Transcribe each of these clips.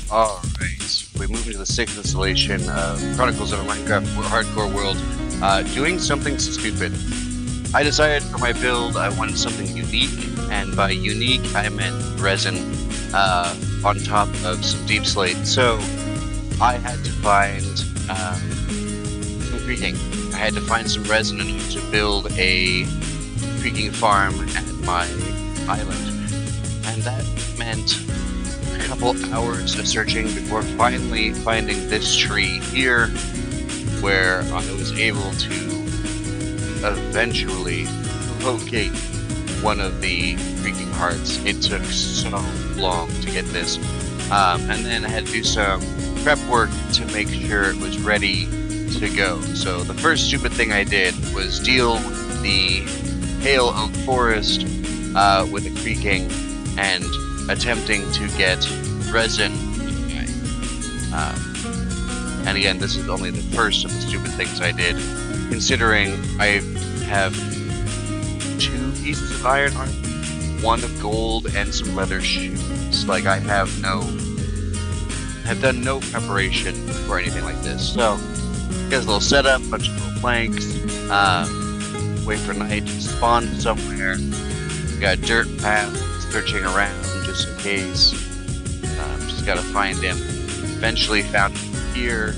Alright, we move into the sixth installation of Chronicles of a Minecraft Hardcore World, doing something stupid. I decided for my build I wanted something unique, and by unique I meant resin on top of some deep slate. So I had to find some creaking. I had to find some resin in order to build a creaking farm at my island, and that meant a couple hours of searching before finally finding this tree here, where I was able to eventually locate one of the creaking hearts. It took so long to get this, and then I had to do some prep work to make sure it was ready to go. So the first stupid thing I did was deal with the pale oak forest with a creaking and attempting to get resin. And again, this is only the first of the stupid things I did, considering I have 2 pieces of iron armor, 1 of gold, and some leather shoes. Like, I have done no preparation for anything like this. So, here's a little setup, bunch of little planks, wait for night to spawn somewhere. We got a dirt path, searching around just in case. Just gotta find him. Eventually found him here.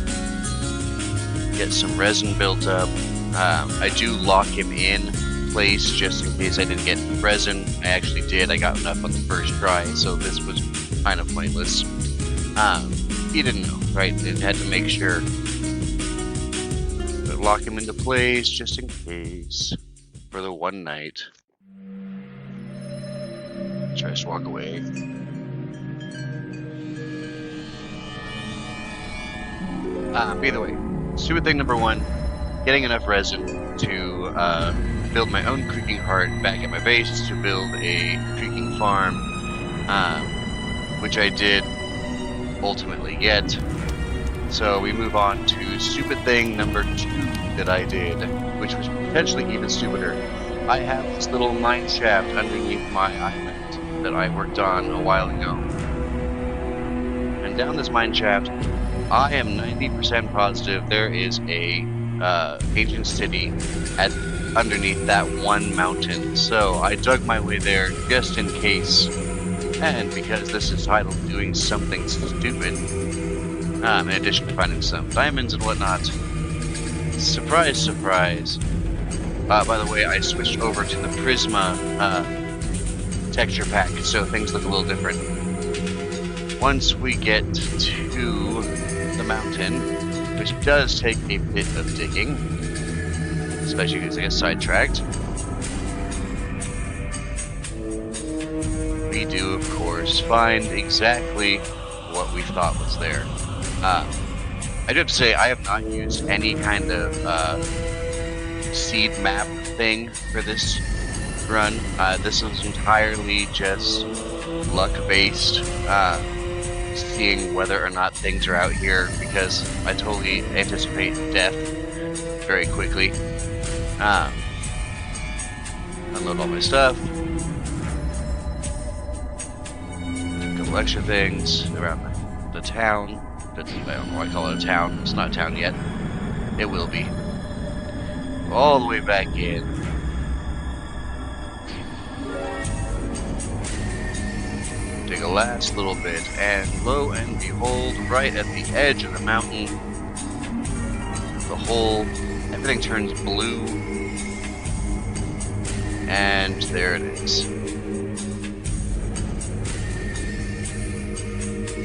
Get some resin built up. I do lock him in place just in case I didn't get resin. I actually did. I got enough on the first try, so this was kind of pointless. He didn't know, right? It had to make sure. But lock him into place just in case for the one night. Tries to walk away. Either way, stupid thing number 1, getting enough resin to build my own creaking heart back at my base to build a creaking farm, which I did ultimately get. So we move on to stupid thing number 2 that I did, which was potentially even stupider. I have this little mine shaft underneath my island that I worked on a while ago. And down this mine shaft, I am 90% positive there is a ancient city underneath that one mountain. So I dug my way there just in case. And because this is titled Doing Something Stupid, in addition to finding some diamonds and whatnot, surprise, surprise. By the way, I switched over to the Prisma texture pack, so things look a little different. Once we get to the mountain, which does take a bit of digging, especially because I get sidetracked, we do, of course, find exactly what we thought was there. I do have to say, I have not used any kind of seed map thing for this run. This is entirely just luck-based, seeing whether or not things are out here, because I totally anticipate death very quickly. Unload all my stuff. Do a couple extra things around the town. But I don't know why I call it a town. It's not a town yet. It will be. All the way back in. Dig a last little bit, and lo and behold, right at the edge of the mountain, everything turns blue, and there it is.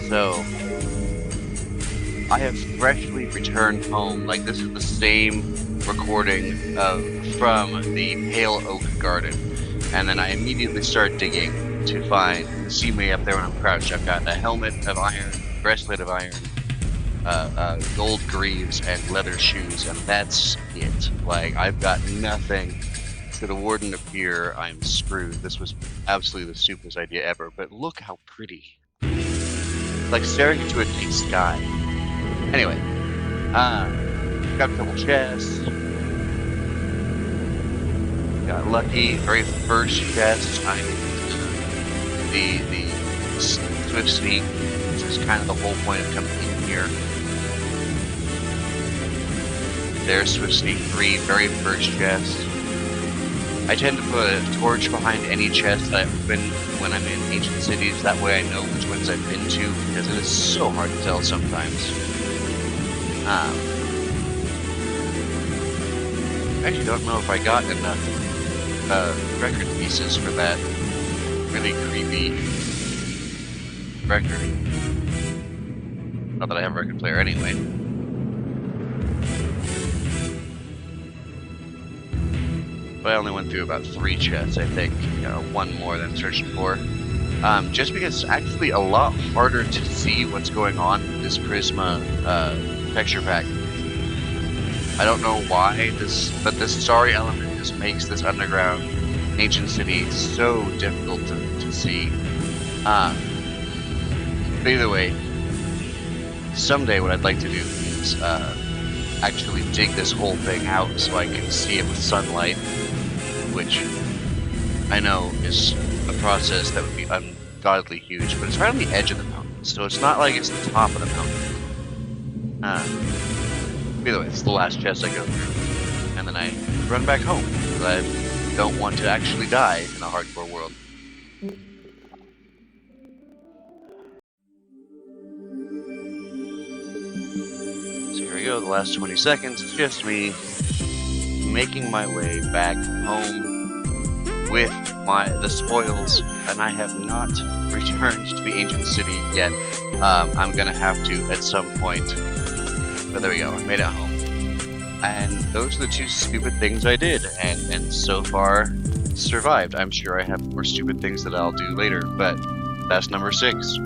So, I have freshly returned home. Like, this is the same recording from the Pale Oak Garden, and then I immediately start digging to see me up there when I'm crouched. I've got a helmet of iron, breastplate of iron, gold greaves, and leather shoes, and that's it. Like, I've got nothing. Should a warden appear, I'm screwed. This was absolutely the stupidest idea ever, but look how pretty. Like staring into a night sky. Anyway, got a couple chests. Got lucky, very first chest. The Swift Sneak is kind of the whole point of coming in here. There's Swift Sneak 3, very first chest. I tend to put a torch behind any chest that I open when I'm in ancient cities. That way I know which ones I've been to, because it is so hard to tell sometimes. I actually don't know if I got enough record pieces for that really creepy record. Not that I have a record player anyway. But I only went through about 3 chests, I think. One more than I'm searching for. Just because it's actually a lot harder to see what's going on with this Prisma texture pack. I don't know why, but this starry element just makes this underground ancient city so difficult to see. But either way, someday what I'd like to do is actually dig this whole thing out so I can see it with sunlight, which I know is a process that would be ungodly huge, but it's right on the edge of the mountain, so it's not like it's the top of the mountain. Either way, it's the last chest I go through, and then I run back home, because I don't want to actually die in a hardcore world. So here we go, the last 20 seconds, it's just me making my way back home with the spoils, and I have not returned to the ancient city yet. I'm gonna have to at some point, but there we go, I made it home. And those are the 2 stupid things I did, and so far survived. I'm sure I have more stupid things that I'll do later, but that's number 6.